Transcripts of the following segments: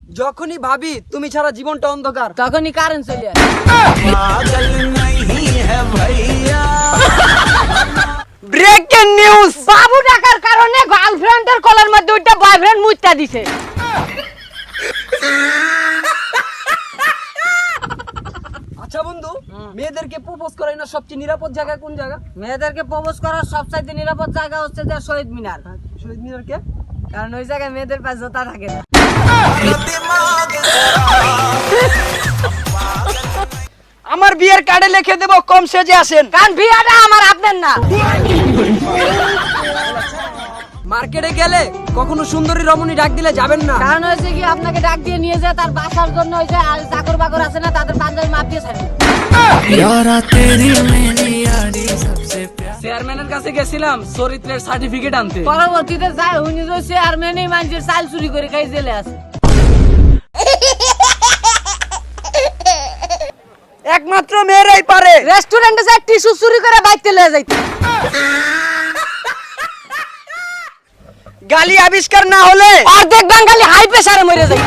যখনই ভাবি তুমি ছাড়া জীবনটা অন্ধকার, তখনই কারেন্ট চলে আসে। ব্রেকিং নিউজ, বাবু টাকার কারণে গার্লফ্রেন্ডের কলার মধ্যে দুইটা বয়ফ্রেন্ড মুইতা দিছে। আচ্ছা বন্ধু, মেয়েদেরকে প্রপোজ করাই না সবচেয়ে নিরাপদ জায়গা কোন জায়গা? মেয়েদেরকে প্রপোজ করার সবচাইতে নিরাপদ জায়গা হচ্ছে যে শহীদ মিনার। শহীদ মিনার কে? কারণ ওই জায়গায় মেয়েদের পায়ে জোতা থাকে না। আমার বিয়ের কার্ডে লিখে দেব কম সেজে আসেন। কারণ বিয়াটা আমার আপনার না। মার্কেটে গেলে কখনো সুন্দরী রমণী ডাক দিলে যাবেন না। কারণ হয়েছে কি আপনাকে ডাক দিয়ে নিয়ে যায় তার বাসার জন্য, ওই যে আর চাকর বাকর আছে না, তাদের পাঞ্জাবি মাপ দিয়ে ছাড়বে। চেয়ারম্যানের কাছে গেছিলাম চরিত্রের সার্টিফিকেট আনতে। পরবর্তীতে যায় উনি যে চেয়ারম্যানই মানুষের চাল চুরি করে খাই জেলে আছে। একমাত্র মেয়েরাই পারে রেস্টুরেন্টে যায় টিস্যু চুরি করে বাইতে লয়ে যাইতে। গালি আবিষ্কার না হলে অর্ধেক বাঙালি হাই প্রেসারে মরে যায়।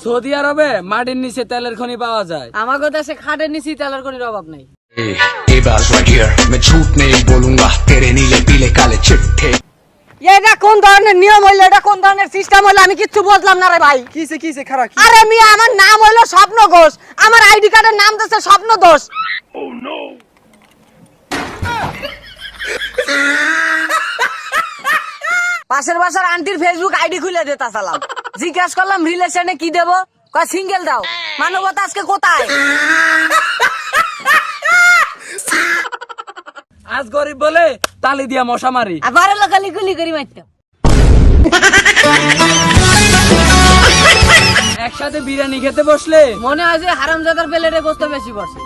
সৌদি আরবে মাটির নিচে তেলের খনি পাওয়া যায়। আমাগো দেশে খাটের নিচে তেলের কোন অভাব নাই। এটা কোন ধরনের নিয়ম হইলো, এটা কোন ধরনের সিস্টেম হইলো, আমি কিচ্ছু বুঝলাম না রে ভাই। কিসে খারাপ? আরে মিয়া, আমার নাম হইলো স্বপ্ন ঘোষ, আমার আইডি কার্ডের নাম দিচ্ছে স্বপ্ন দোষ। পাশের বাসার আন্টির ফেসবুক আইডি খুলে দিতে চালাম, জিজ্ঞাসা করলাম রিলেশনে কি দেবো, কয় সিঙ্গেল দাও। মানবতা আজকে কোথায়? আজ গরিব বলে তালি দিয়া মশা মারি। আবার লোকালি গুলি করি মারতাম। একসাথে বিরিয়ানি খেতে বসলে মনে হয় যে হারামজাদার প্লেটে গোস্ত বেশি পড়ছে।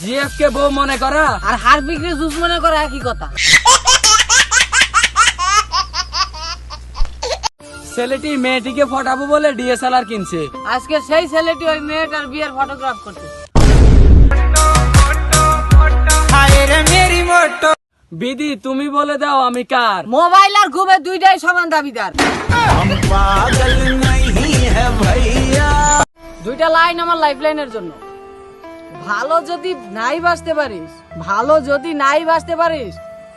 জিএফ কে বউ মনে করা আর হার বিক্রি জুস মনে করা একই কথা। ছেলেটি মেয়েটিকে ফটাবো বলে ডিএসএলআর কিনছে। আজকে সেই ছেলেটি ওই মেয়েটার বিয়ের ফটোগ্রাফ করতে। বিধি তুমি বলে দাও আমি কার? মোবাইল আর ঘুমে দুইটাই সমান দাবিদার। দুইটা লাইন আমার লাইফ লাইনের জন্য। ভালো যদি নাই বাঁচতে পারিস, ভালো যদি নাই বাঁচতে পারিস,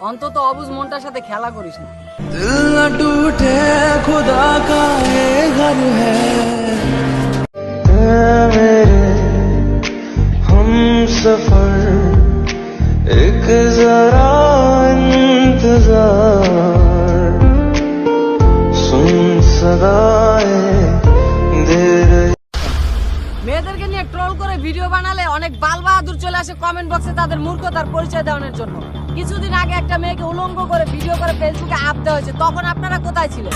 অন্তত অবুঝ মনটার সাথে খেলা করিস না। दिल न टूटे खुदा का ये घर है मेरे हम सफर एक जरा इंतजार सुन सदाए दे रही। মেয়েদেরকে নিয়ে ট্রোল করে ভিডিও বানালে অনেক বাল বাহাদুর চলে আসে কমেন্ট বক্সে তাদের মূর্খতার পরিচয় দেওয়ার জন্য। কিছুদিন আগে একটা মেয়েকে উলঙ্গ করে ভিডিও করে ফেসবুকে আপ দেওয়া হয়েছে, তখন আপনারা কোথায় ছিলেন?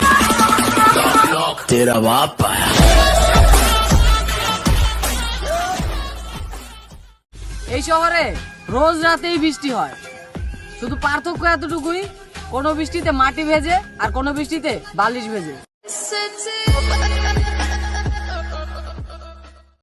এই শহরে রোজ রাতেই বৃষ্টি হয়, শুধু পার্থক্য এতটুকুই, কোনো বৃষ্টিতে মাটি ভেজে আর কোনো বৃষ্টিতে বালিশ ভেজে।